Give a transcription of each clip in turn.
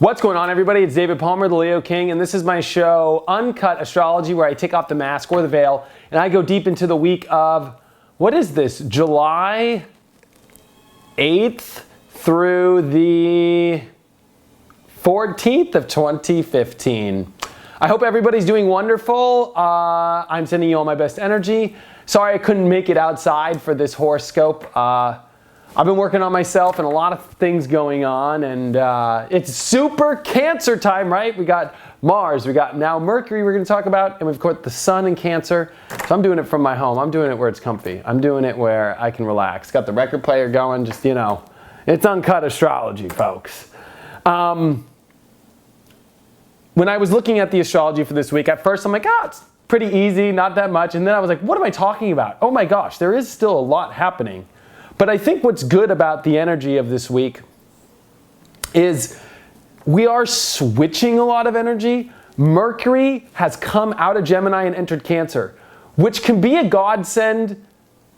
What's going on, everybody? It's David Palmer, the Leo King, and this is my show, Uncut Astrology, where I take off the mask or the veil, and I go deep into the week of, what is this, July 8th through the 14th of 2015. I hope everybody's doing wonderful. I'm sending you all my best energy. Sorry I couldn't make it outside for this horoscope. I've been working on myself and a lot of things going on, and it's super Cancer time, right? We got Mars, we got now Mercury we're going to talk about, and we've got the Sun in Cancer. So I'm doing it from my home. I'm doing it where it's comfy. I'm doing it where I can relax. Got the record player going, just, you know, it's Uncut Astrology, folks. When I was looking at the astrology for this week, at first I'm like, it's pretty easy, not that much. And then I was like, what am I talking about? Oh my gosh, there is still a lot happening. But I think what's good about the energy of this week is we are switching a lot of energy. Mercury has come out of Gemini and entered Cancer, which can be a godsend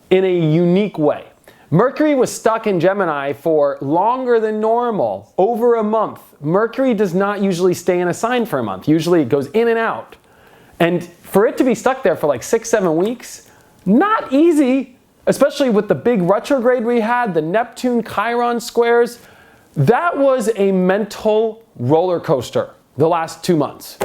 in a unique way. Mercury was stuck in Gemini for longer than normal, over a month. Mercury does not usually stay in a sign for a month. Usually it goes in and out. And for it to be stuck there for like 6-7 weeks, not easy. Especially with the big retrograde we had, the Neptune Chiron squares. That was a mental roller coaster the last 2 months.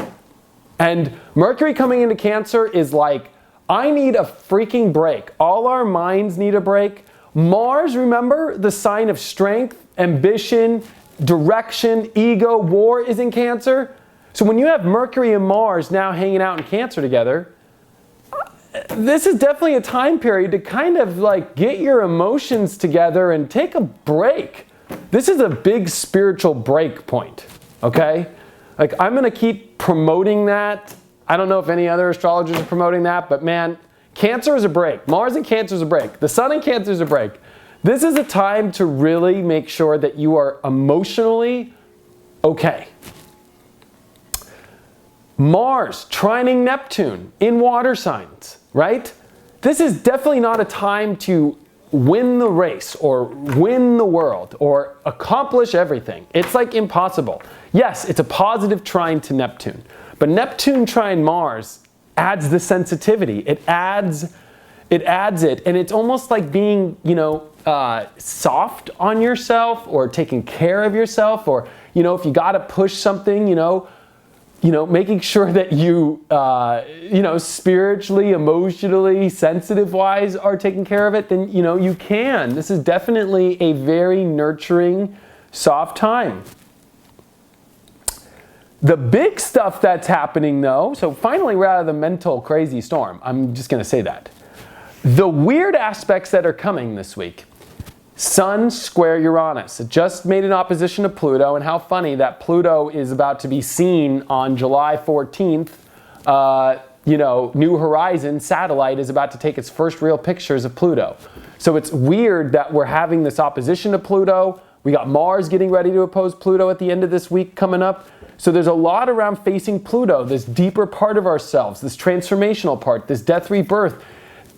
And Mercury coming into Cancer is like, I need a freaking break. All our minds need a break. Mars, remember, the sign of strength, ambition, direction, ego, war is in Cancer. So when you have Mercury and Mars now hanging out in Cancer together, this is definitely a time period to kind of like get your emotions together and take a break. This is a big spiritual break point, okay? Like, I'm going to keep promoting that. I don't know if any other astrologers are promoting that, but man, Cancer is a break. Mars in Cancer is a break. The Sun in Cancer is a break. This is a time to really make sure that you are emotionally okay. Mars trining Neptune in water signs, right? This is definitely not a time to win the race or win the world or accomplish everything. It's like impossible. Yes, it's a positive trine to Neptune, but Neptune trine Mars adds the sensitivity. It adds it, and it's almost like being, you know, soft on yourself or taking care of yourself, or, you know, if you got to push something, you know, making sure that you, spiritually, emotionally, sensitive-wise are taking care of it, then, you know, you can. This is definitely a very nurturing, soft time. The big stuff that's happening, though, so finally we're out of the mental crazy storm. I'm just going to say that. The weird aspects that are coming this week. Sun square Uranus. It just made an opposition to Pluto, and how funny that Pluto is about to be seen on July 14th. New Horizon satellite is about to take its first real pictures of Pluto. So it's weird that we're having this opposition to Pluto. We got Mars getting ready to oppose Pluto at the end of this week coming up. So there's a lot around facing Pluto, this deeper part of ourselves, this transformational part, this death rebirth.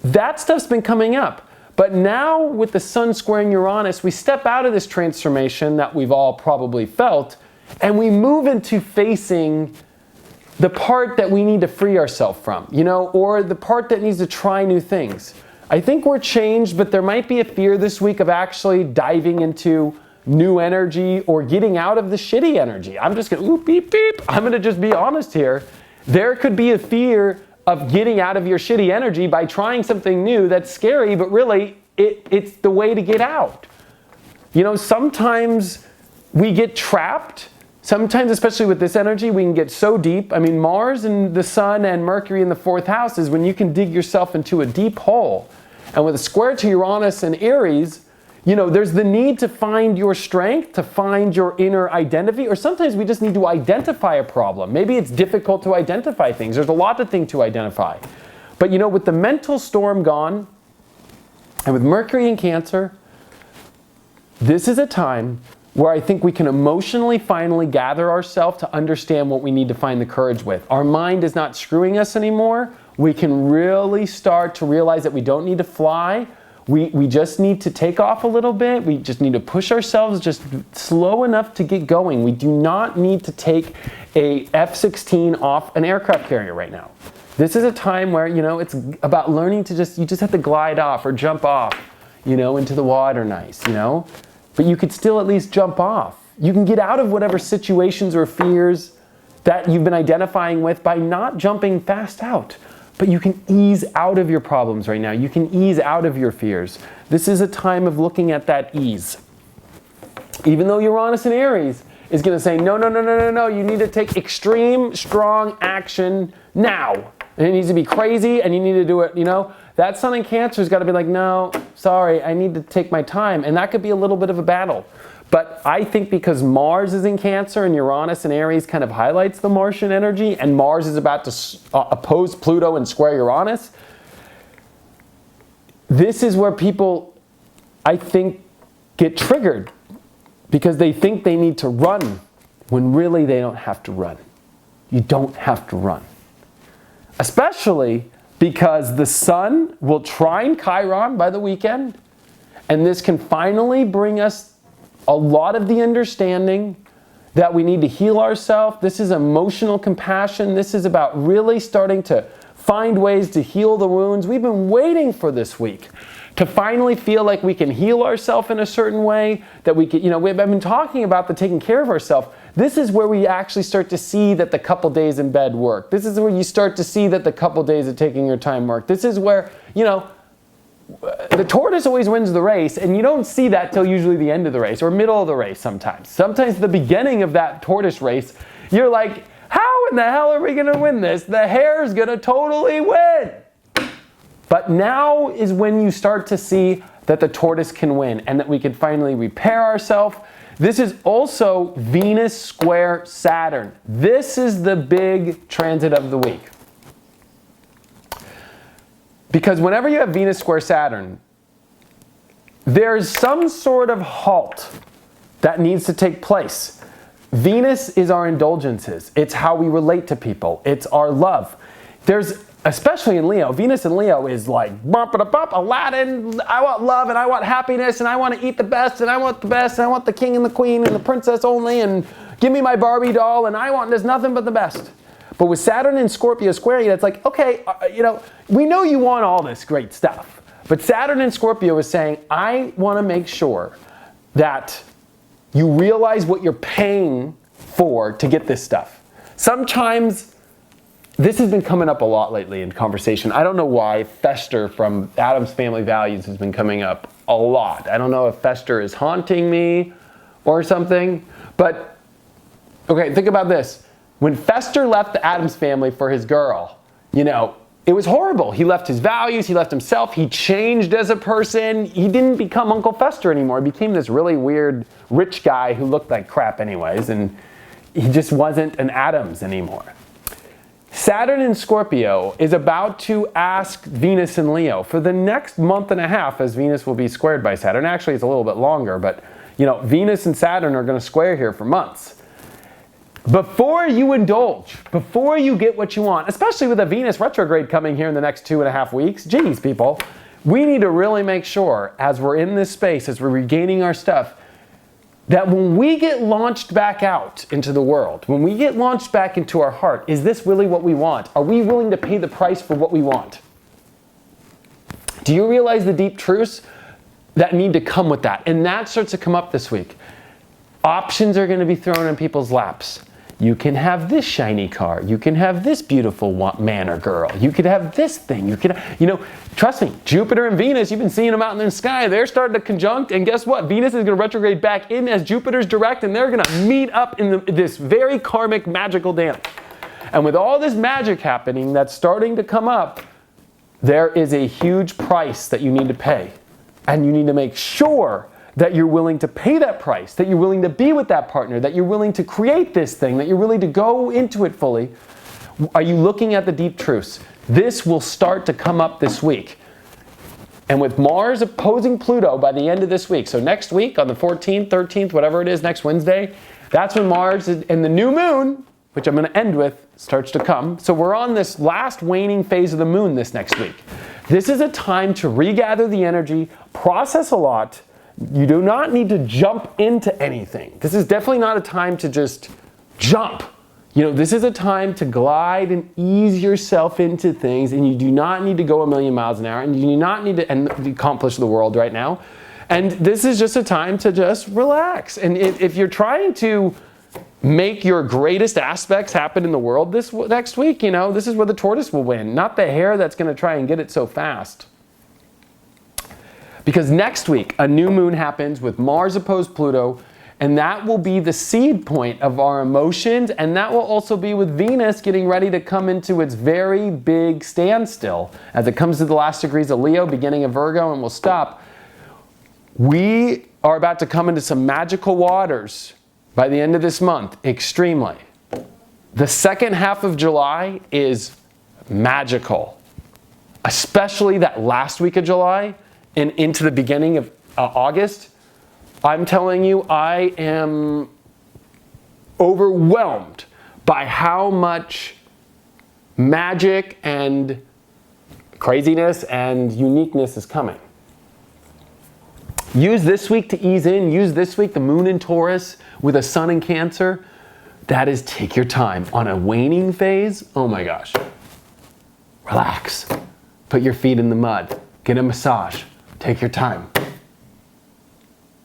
That stuff's been coming up. But now with the Sun squaring Uranus, we step out of this transformation that we've all probably felt, and we move into facing the part that we need to free ourselves from, you know, or the part that needs to try new things. I think we're changed, but there might be a fear this week of actually diving into new energy or getting out of the shitty energy. I'm just going to, beep, beep. I'm going to just be honest here. There could be a fear of getting out of your shitty energy by trying something new that's scary, but really it's the way to get out. You know, sometimes we get trapped. Sometimes, especially with this energy, we can get so deep. I mean, Mars and the Sun and Mercury in the 4th house is when you can dig yourself into a deep hole. And with a square to Uranus and Aries, you know, there's the need to find your strength, to find your inner identity, or sometimes we just need to identify a problem. Maybe it's difficult to identify things. There's a lot of things to identify. But, you know, with the mental storm gone, and with Mercury in Cancer, this is a time where I think we can emotionally finally gather ourselves to understand what we need to find the courage with. Our mind is not screwing us anymore. We can really start to realize that we don't need to fly. We just need to take off a little bit. We just need to push ourselves just slow enough to get going. We do not need to take a F-16 off an aircraft carrier right now. This is a time where, it's about learning to you just have to glide off or jump off, into the water nice, But you could still at least jump off. You can get out of whatever situations or fears that you've been identifying with by not jumping fast out. But you can ease out of your problems right now. You can ease out of your fears. This is a time of looking at that ease. Even though Uranus in Aries is going to say, no, you need to take extreme, strong action now. And it needs to be crazy, and you need to do it, That Sun in Cancer's got to be like, no, sorry, I need to take my time. And that could be a little bit of a battle. But I think because Mars is in Cancer and Uranus in Aries kind of highlights the Martian energy, and Mars is about to oppose Pluto and square Uranus, this is where people, I think, get triggered because they think they need to run when really they don't have to run. You don't have to run. Especially because the Sun will trine Chiron by the weekend, and this can finally bring us a lot of the understanding that we need to heal ourselves. This is emotional compassion. This is about really starting to find ways to heal the wounds. We've been waiting for this week to finally feel like we can heal ourselves in a certain way, that we can, we've been talking about the taking care of ourselves. This is where we actually start to see that the couple days in bed work. This is where you start to see that the couple days of taking your time work. This is where, the tortoise always wins the race, and you don't see that till usually the end of the race or middle of the race sometimes. Sometimes the beginning of that tortoise race, you're like, how in the hell are we going to win this? The hare's going to totally win. But now is when you start to see that the tortoise can win and that we can finally repair ourselves. This is also Venus square Saturn. This is the big transit of the week. Because whenever you have Venus square Saturn, there's some sort of halt that needs to take place. Venus is our indulgences. It's how we relate to people. It's our love. There's, especially in Leo, Venus in Leo is like, Aladdin, I want love and I want happiness and I want to eat the best and I want the best and I want the king and the queen and the princess only and give me my Barbie doll and there's nothing but the best. But with Saturn and Scorpio squaring it, it's like, okay, we know you want all this great stuff. But Saturn and Scorpio is saying, I want to make sure that you realize what you're paying for to get this stuff. Sometimes, this has been coming up a lot lately in conversation. I don't know why. Fester from Adam's Family Values has been coming up a lot. I don't know if Fester is haunting me or something. But, okay, think about this. When Fester left the Addams Family for his girl, it was horrible. He left his values, he left himself, he changed as a person. He didn't become Uncle Fester anymore. He became this really weird rich guy who looked like crap anyways, and he just wasn't an Addams anymore. Saturn in Scorpio is about to ask Venus in Leo for the next month and a half, as Venus will be squared by Saturn. Actually, it's a little bit longer, but Venus and Saturn are going to square here for months. Before you indulge, before you get what you want, especially with a Venus retrograde coming here in the next 2.5 weeks, geez, people, we need to really make sure as we're in this space, as we're regaining our stuff, that when we get launched back out into the world, when we get launched back into our heart, is this really what we want? Are we willing to pay the price for what we want? Do you realize the deep truths that need to come with that? And that starts to come up this week. Options are going to be thrown in people's laps. You can have this shiny car. You can have this beautiful man or girl. You could have this thing. You can, trust me, Jupiter and Venus, you've been seeing them out in the sky. They're starting to conjunct, and guess what? Venus is going to retrograde back in as Jupiter's direct, and they're going to meet up in this very karmic, magical dance. And with all this magic happening that's starting to come up, there is a huge price that you need to pay. And you need to make sure that you're willing to pay that price, that you're willing to be with that partner, that you're willing to create this thing, that you're willing to go into it fully. Are you looking at the deep truths? This will start to come up this week. And with Mars opposing Pluto by the end of this week, so next week on the 14th, 13th, whatever it is, next Wednesday, that's when Mars and the new moon, which I'm going to end with, starts to come. So we're on this last waning phase of the moon this next week. This is a time to regather the energy, process a lot. You do not need to jump into anything. This is definitely not a time to just jump. This is a time to glide and ease yourself into things, and you do not need to go a million miles an hour, and you do not need to accomplish the world right now. And this is just a time to just relax. And if you're trying to make your greatest aspects happen in the world this next week, this is where the tortoise will win, not the hare that's going to try and get it so fast. Because next week, a new moon happens with Mars opposed Pluto, and that will be the seed point of our emotions, and that will also be with Venus getting ready to come into its very big standstill as it comes to the last degrees of Leo, beginning of Virgo, and will stop. We are about to come into some magical waters by the end of this month, extremely. The second half of July is magical, especially that last week of July and into the beginning of August. I'm telling you, I am overwhelmed by how much magic and craziness and uniqueness is coming. Use this week to ease in. Use this week, the moon in Taurus with a sun in Cancer. That is, take your time. On a waning phase, oh my gosh. Relax. Put your feet in the mud. Get a massage. Take your time.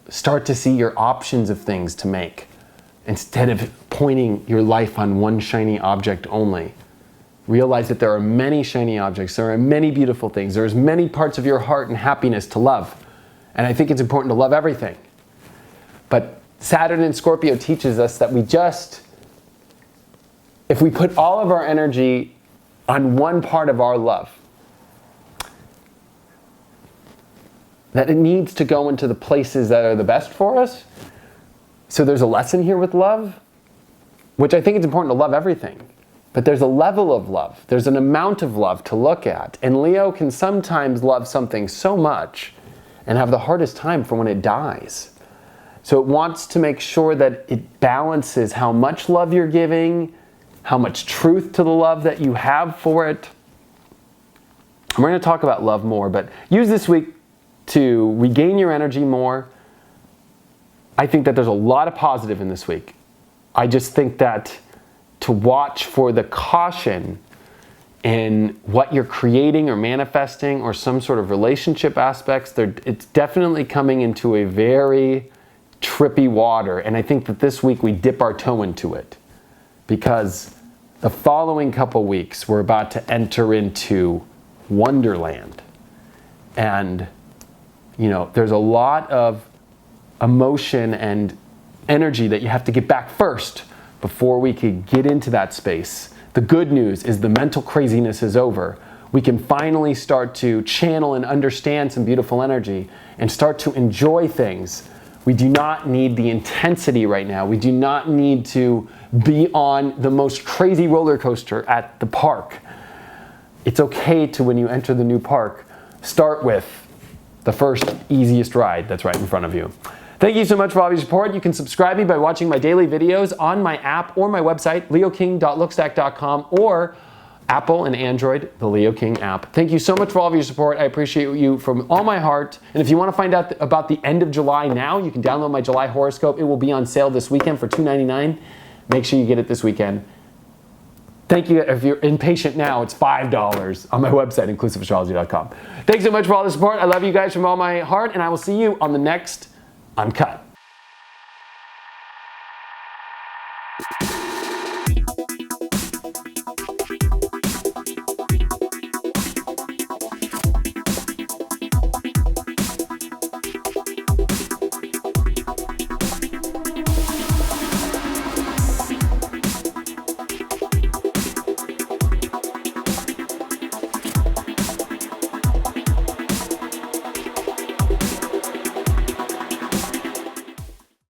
Start to see your options of things to make instead of pointing your life on one shiny object only. Realize that there are many shiny objects. There are many beautiful things. There's many parts of your heart and happiness to love. And I think it's important to love everything. But Saturn in Scorpio teaches us that if we put all of our energy on one part of our love, that it needs to go into the places that are the best for us. So there's a lesson here with love, which I think it's important to love everything. But there's a level of love. There's an amount of love to look at. And Leo can sometimes love something so much and have the hardest time for when it dies. So it wants to make sure that it balances how much love you're giving, how much truth to the love that you have for it. And we're going to talk about love more, but use this week to regain your energy more. I think that there's a lot of positive in this week. I just think that to watch for the caution in what you're creating or manifesting or some sort of relationship aspects, it's definitely coming into a very trippy water. And I think that this week we dip our toe into it because the following couple weeks we're about to enter into Wonderland. And there's a lot of emotion and energy that you have to get back first before we could get into that space. The good news is the mental craziness is over. We can finally start to channel and understand some beautiful energy and start to enjoy things. We do not need the intensity right now. We do not need to be on the most crazy roller coaster at the park. It's okay to, when you enter the new park, start with the first easiest ride that's right in front of you. Thank you so much for all your support. You can subscribe me by watching my daily videos on my app or my website, leoking.lookstack.com, or Apple and Android, the Leo King app. Thank you so much for all of your support. I appreciate you from all my heart. And if you want to find out about the end of July now, you can download my July horoscope. It will be on sale this weekend for $2.99. Make sure you get it this weekend. Thank you. If you're impatient now, it's $5 on my website, inclusiveiastrology.com. Thanks so much for all the support. I love you guys from all my heart, and I will see you on the next Uncut.